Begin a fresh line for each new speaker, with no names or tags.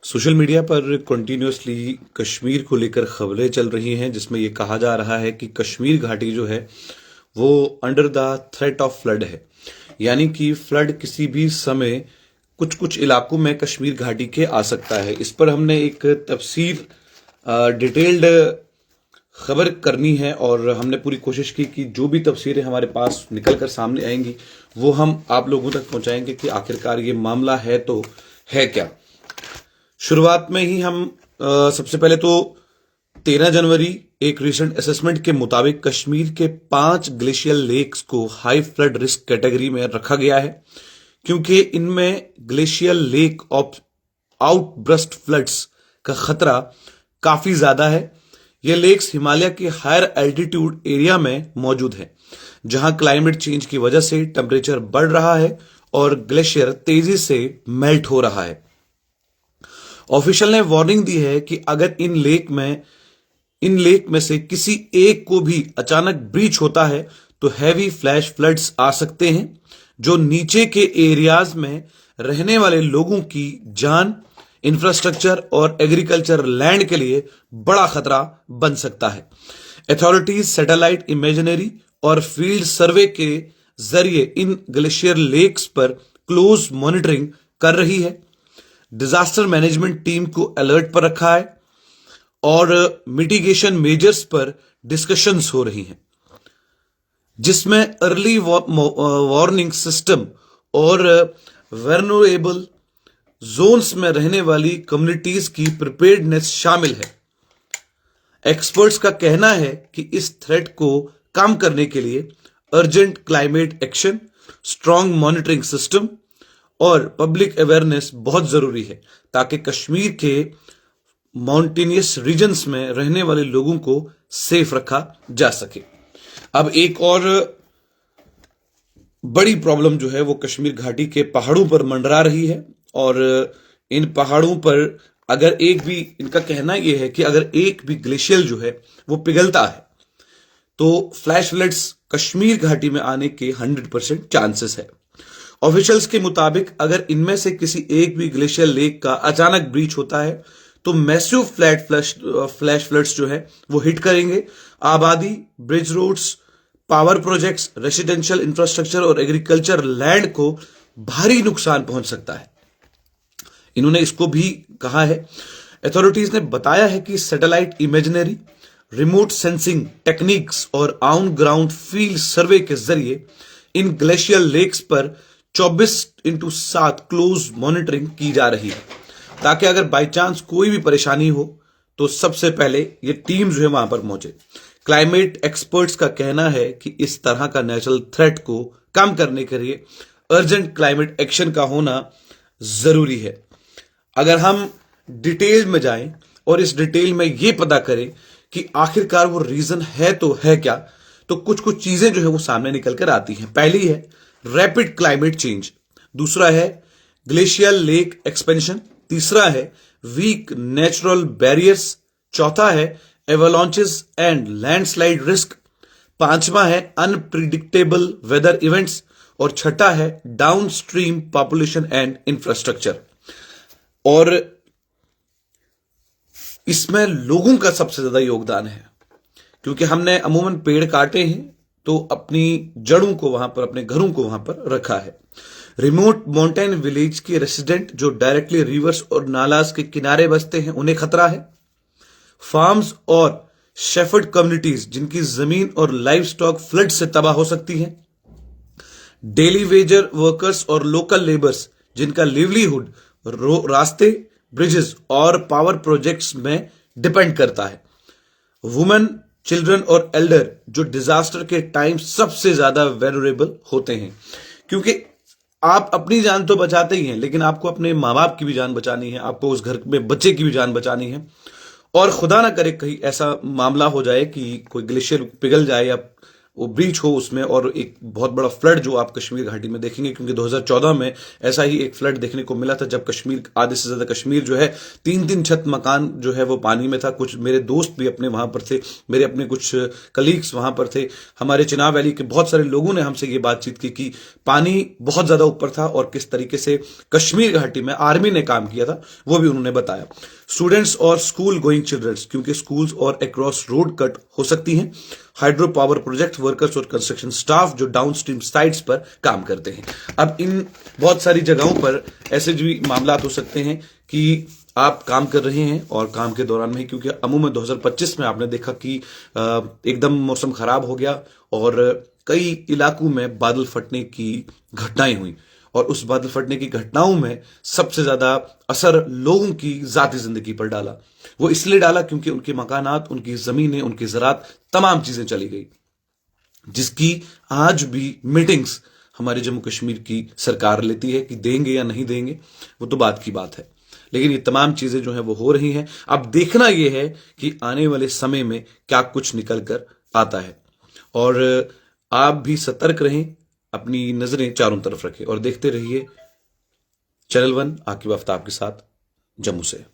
Social media पर continuously Kashmir को लेकर खबरें चल रही हैं जिसमें ये कहा जा रहा है कि कश्मीर घाटी जो है वो under the threat of flood है। यानी कि फ्लड किसी भी समय कुछ कुछ इलाकों में कश्मीर घाटी के आ सकता है। इस पर हमने एक तफसीर डिटेल्ड खबर करनी है और हमने पूरी कोशिश की कि जो भी तफसीरें हमारे पास निकल कर सामने आएंगी वो हम आप लोगों तक पहुंचाएंगे कि आखिरकार ये मामला है तो है क्या। शुरुआत में ही हम सबसे पहले तो 13 जनवरी एक रिसेंट असेसमेंट के मुताबिक कश्मीर के 5 ग्लेशियल लेक्स को हाई फ्लड रिस्क कैटेगरी में रखा गया है क्योंकि इनमें glacial lake of outburst floods का खतरा काफी ज्यादा है। ये लेक्स हिमालय के हायर एल्टीट्यूड एरिया में मौजूद है जहां क्लाइमेट चेंज की वजह से टेम्परेचर बढ़ रहा है और ग्लेशियर तेजी से मेल्ट हो रहा है। ऑफिशियल ने वार्निंग दी है कि अगर इन लेक में से किसी एक को भी अचानक ब्रीच होता है तो हैवी फ्लैश फ्लड्स आ सकते हैं जो नीचे के एरियाज में रहने वाले लोगों की जान, इंफ्रास्ट्रक्चर और एग्रीकल्चर लैंड के लिए बड़ा खतरा बन सकता है। अथॉरिटीज सैटेलाइट इमेजनरी और फील्ड सर्वे के जरिए इन ग्लेशियर लेक्स पर क्लोज मॉनिटरिंग कर रही है। डिजास्टर मैनेजमेंट टीम को अलर्ट पर रखा है और मिटिगेशन मेजर्स पर डिस्कशंस हो रही हैं जिसमें अर्ली वार्निंग सिस्टम और वल्नरेबल जोन्स में रहने वाली कम्युनिटीज की प्रिपेयर्डनेस शामिल है। एक्सपर्ट्स का कहना है कि इस थ्रेट को कम करने के लिए urgent climate action, strong monitoring system और पब्लिक अवेयरनेस बहुत जरूरी है ताकि कश्मीर के माउंटेनियस रीजन्स में रहने वाले लोगों को सेफ रखा जा सके। अब एक और बड़ी प्रॉब्लम जो है वो कश्मीर घाटी के पहाड़ों पर मंडरा रही है और इन पहाड़ों पर अगर एक भी, इनका कहना यह है कि अगर एक भी ग्लेशियर जो है वो पिघलता है तो फ्लैश फ्लड्स कश्मीर घाटी में आने के 100% चांसेस है। ऑफिशियल्स के मुताबिक अगर इनमें से किसी एक भी ग्लेशियर लेक का अचानक ब्रीच होता है तो मैसिव फ्लैश फ्लड्स जो है वो हिट करेंगे आबादी, bridge roads, power projects, residential infrastructure और एग्रीकल्चर लैंड को भारी नुकसान पहुंच सकता है। इन्होंने इसको भी कहा है, अथॉरिटीज ने बताया है कि satellite imaginary, remote sensing techniques और ऑन ग्राउंड फील्ड सर्वे के जरिए इन ग्लेशियर लेक्स पर 24/7 क्लोज मॉनिटरिंग की जा रही है ताकि अगर बाई चांस कोई भी परेशानी हो तो सबसे पहले ये टीम जो है वहां पर पहुंचे। क्लाइमेट एक्सपर्ट्स का कहना है कि इस तरह का नेचुरल थ्रेट को कम करने के लिए अर्जेंट क्लाइमेट एक्शन का होना जरूरी है। अगर हम डिटेल में जाएं और इस डिटेल में यह पता करें कि आखिरकार वो रीजन है तो है क्या, तो कुछ कुछ चीजें जो है वो सामने निकल कर आती हैं। पहली है रैपिड क्लाइमेट चेंज, दूसरा है ग्लेशियर लेक एक्सपेंशन, तीसरा है वीक नेचुरल बैरियर्स, चौथा है एवलांचेस एंड लैंडस्लाइड रिस्क, पांचवा है अनप्रिडिक्टेबल वेदर इवेंट्स और छठा है डाउनस्ट्रीम पॉपुलेशन एंड इंफ्रास्ट्रक्चर। और इसमें लोगों का सबसे ज्यादा योगदान है क्योंकि हमने अमूमन पेड़ काटे हैं तो अपनी जड़ों को वहां पर, अपने घरों को वहां पर रखा है। रिमोट माउंटेन विलेज के रेसिडेंट जो डायरेक्टली रिवर्स और नालाज के किनारे बसते हैं उन्हें खतरा है। फार्म्स और शेफर्ड कम्युनिटीज जिनकी जमीन और लाइव स्टॉक फ्लड से तबाह हो सकती हैं। डेली वेजर वर्कर्स और लोकल लेबर्स जिनका लिवलीहुड रास्ते, ब्रिजेस और पावर प्रोजेक्ट्स में डिपेंड करता है। वुमेन, चिल्ड्रन और एल्डर जो डिजास्टर के टाइम सबसे ज्यादा वेलरेबल होते हैं क्योंकि आप अपनी जान तो बचाते ही हैं लेकिन आपको अपने माँ बाप की भी जान बचानी है, आपको उस घर में बच्चे की भी जान बचानी है और खुदा ना करे कहीं ऐसा मामला हो जाए कि कोई ग्लेशियर पिघल जाए या वो ब्रीच हो उसमें, और एक बहुत बड़ा फ्लड जो आप कश्मीर घाटी में देखेंगे, क्योंकि 2014 में ऐसा ही एक फ्लड देखने को मिला था जब कश्मीर, आधे से ज्यादा कश्मीर जो है, 3-3 छत मकान जो है वो पानी में था। कुछ मेरे दोस्त भी अपने वहां पर थे, मेरे अपने कुछ कलीग्स वहां पर थे, हमारे चिनाब वैली के बहुत सारे लोगों ने हमसे ये बातचीत की कि पानी बहुत ज्यादा ऊपर था और किस तरीके से कश्मीर घाटी में आर्मी ने काम किया था वो भी उन्होंने बताया। स्टूडेंट्स और स्कूल गोइंग चिल्ड्रंस, क्योंकि स्कूल्स और अक्रॉस रोड कट हो सकती हैं। हाइड्रो पावर प्रोजेक्ट वर्कर्स और कंस्ट्रक्शन स्टाफ जो डाउनस्ट्रीम साइट्स पर काम करते हैं। अब इन बहुत सारी जगहों पर ऐसे भी मामला हो सकते हैं कि आप काम कर रहे हैं और काम के दौरान में, क्योंकि अमूमन 2025 में आपने देखा कि एकदम मौसम खराब हो गया और कई इलाकों में बादल फटने की घटनाएं हुई, और उस बादल फटने की घटनाओं में सबसे ज्यादा असर लोगों की जाती जिंदगी पर डाला। वो इसलिए डाला क्योंकि उनके मकानात, उनकी जमीनें, उनकी ज़रात, तमाम चीजें चली गई, जिसकी आज भी मीटिंग्स हमारे जम्मू कश्मीर की सरकार लेती है कि देंगे या नहीं देंगे, वो तो बात की बात है। लेकिन ये तमाम चीजें जो है वो हो रही हैं। अब देखना यह है कि आने वाले समय में क्या कुछ निकल कर आता है, और आप भी सतर्क रहें, अपनी नजरें चारों तरफ रखें और देखते रहिए चैनल 1 आकिब आफ्ताब के साथ जम्मू से।